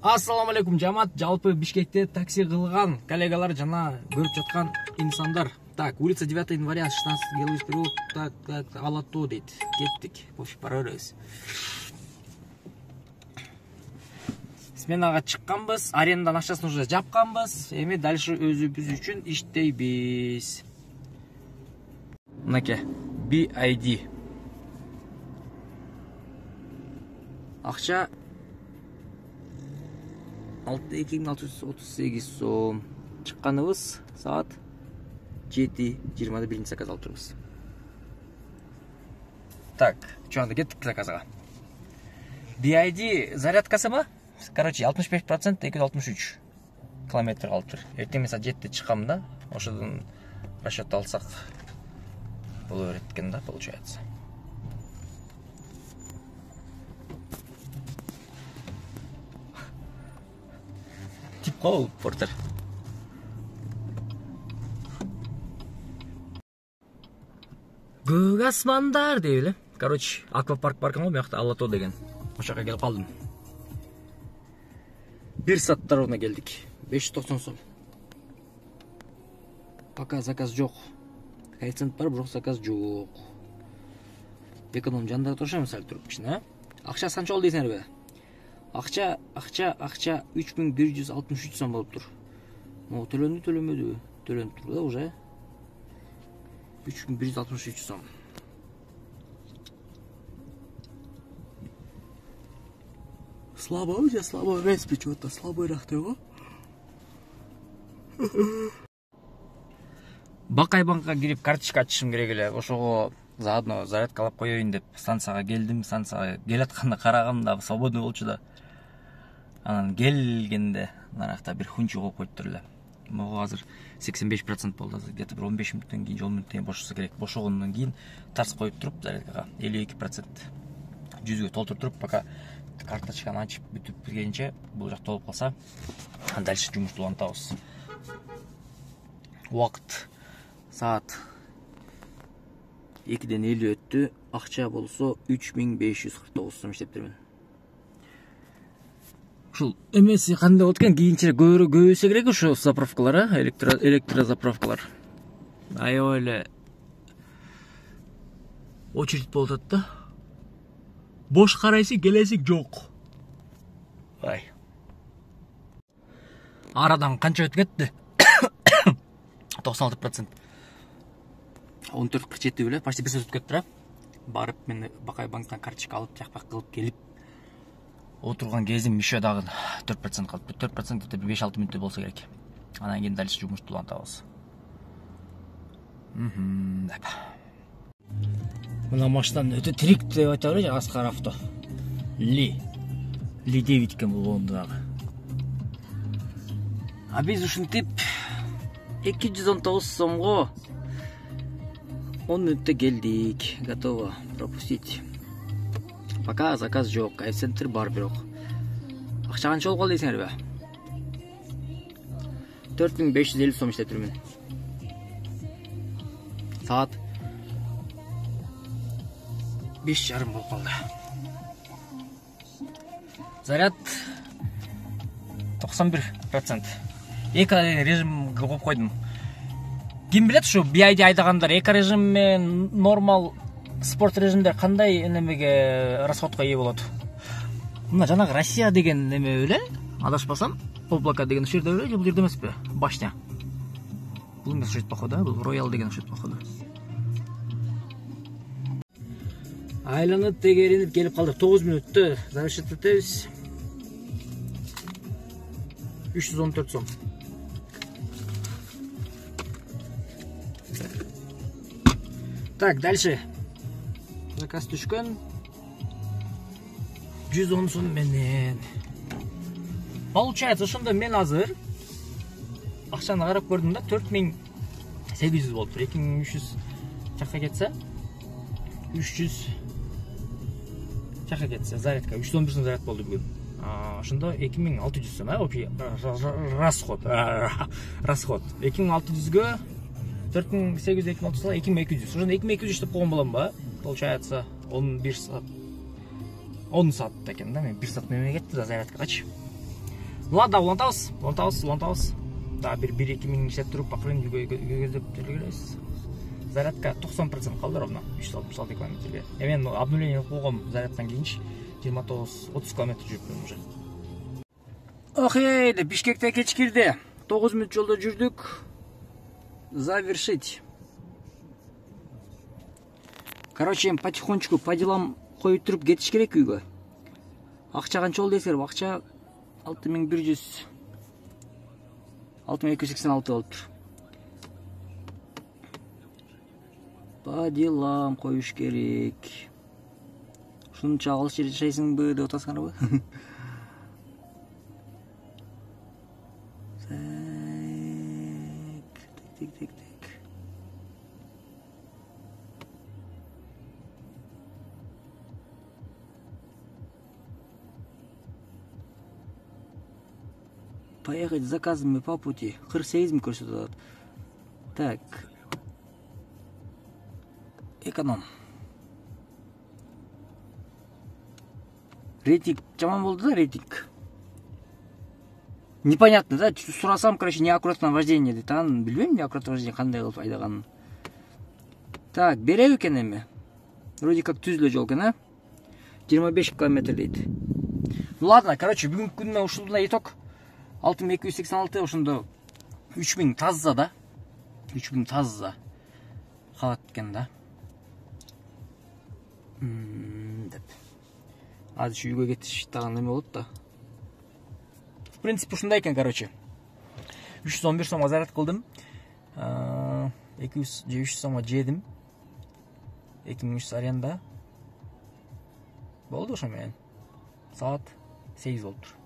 Ассаламу алейкум жамаат. Жалпы Бишкекте такси кылган коллегалар жана көрүп жаткан инсандар. Так, улица 9 января 16 Гелуис переулок. Так, Алато дейт. Кеттик. Пофиг, бара беребиз. Сменага чыкканбыз, аренданын акчасын уже жапканбыз. Эми дальше өзүбүз үчүн иштейбиз. Мынакей, BID. Акча 2638 сом. Чыкканыбыз саат 7:20 биринчи заказ алып турбуз. Так, чоңда кеттик заказга. BID зарядкасымы? Короче, 65%, 263 километр калып тур. Эртең саат 7-те чыккам да, ошодон расчет алсак боло берет экен да, получается. Тип кол портер. Көк асмандар деп эле. Короче, аквапарк баркан го, буякта Алато деген. Ошоға келип калдым. 1 сааттар ровно келдик. 590 сом. Пока заказ жок. Коэффициент бар, бирок заказ жок. Эконом жандар тошам сал туруп кичине. Акча канча болду дейсиңерби? Акча 3163 сом болуп тур. Могу төлөнбөдүбү? Төлөнүп тур да уже. 3163 сом. Слабо, уже слабо эмес, почему-то слабыйраак го. Бакай банкка кирип карточка ачышым керек эле. Ошого заодно зарядка алып коеюн деп станцияга келдим. Станцияга келатканда караганда свободный болчу да. Анан келгенде наракта бир хунчу коюп коюптур эле. Могу азыр 85% болду. Где-то бир 15 мүнөттөн кийин, 10 мүнөттөн бошосо керек. Бошогондон кийин тарс коюп туруп зарядкага 52% 100гө толтуруп туруп, пока карточканы ачып бүтүп келгенче бул жак толуп калса, дальше жумушту улантабыз. Убакыт саат 2-ден 50 өттү. Акча болсо 3549 сом иштептирмин. Ушул эмеси кандай болот экен? Кийинчерээк көбөйсө керек ушу заправкалар, электрозаправкалар. Аябай эле очередь болуп атат да. Бош карайсың, келесиң жок. Ай. Арадан канча өтүп кетти? 96%. 14:47 беле, почти 1 саат өтүп кетти. Барып мен Бакай банктан карточка алып, жакпак кылып келип отурган кезим еще дагы 4% калып. 4% деп 5-6 мүнөттө болсо керек. Анан кийин дальше жумушту улантабыз. Мына машинадан өтө тирик деп айта берет Аскар авто. Ли 9 экен бул ондагы. А биз ушинтип 219 сомго 10 мүнөттө келдик. Готово пропустить. Пока заказ жок, коэффициенттер бар бирок. Акча канча болуп калды дейсиңерби? 4550 сом иштетирмин. Саат 5:30 болуп калды. Заряд 91%. Эко режим коюп койдум. Ким билет ушу BID айдагандар эко режим менен нормал спорт режимдер кандай немеге расходко ээ болот? Мына жанагы Россия деген неме беле? Адашпасам, облака деген ушул жерде беле, бул жерде эмеспи? Башня. Бул эмес окшойт походу, бул Royal деген окшойт походу. Айланып тегеринип келип калдык. 9 мүнөттө завершить этебиз. 314 сом. Так, дальше. Заказ түшкөн. 110 сом менен. Получается, ошондо мен азыр акчаны карап көрдүм да, 4800 болуп тур. 2300 жакка кетсе, 300 жакка кетсе, зарядка 311 сом заряд болду бүгүн. Ошондо 2600 сом, общий расход. 2600гө 4800 2200. Ошондо 2200 иштеп койгон болом ба? Получается 11 саат. 10 саат экен да, мен 1 саат менен кетти да зарядкагачы. ладно, улантабыз. Дагы бир 1-2 миң иштеп туруп, акырын көздөп жүргүлөбүз. Зарядка 90% калды ровно 366 километрге. Мен обновление кылгам зарядтан кийинчи 29-30 километр жүрүптүм уже. Охей, Бишкекте кечкирди. 9 мүнөт жолдо жүрдүк. Завершить. Короче, потихонечку по делам коюп туруп кетиш керек үйгө. Акча канча болду десеңер, акча 6286 болуптур. По делам коюш керек. Ушунча алыс жерде жашайсыңбы деп атасыңарбы? Так. Поехать с заказами по пути. 48 көрсөтөт. Так. Эконом. Рейтинг жаман болду да, рейтинг. Непонятно, да? Сурасам, короче, неаккуратное вождение дейт. Анын билбейм, неаккуратное вождение кандай кылып айдаганын. Так, береби экен эми. Вроде как түз эле жол экен, а? 25 километр дейт. Ну ладно, короче, бүгүнкү күнүнө ушундай итог. 6286 ошондо 3000 таза да. 3000 таза. Калат экен да. Деп. Азыр үйгө кетиш тагын неме болот да. В принципе, ушундай экен, короче. 311 сомго заряд кылдым. 200 же 300 сомго жедим. 2300 аренда. Болду ошо менен. Саат 8 болуптур.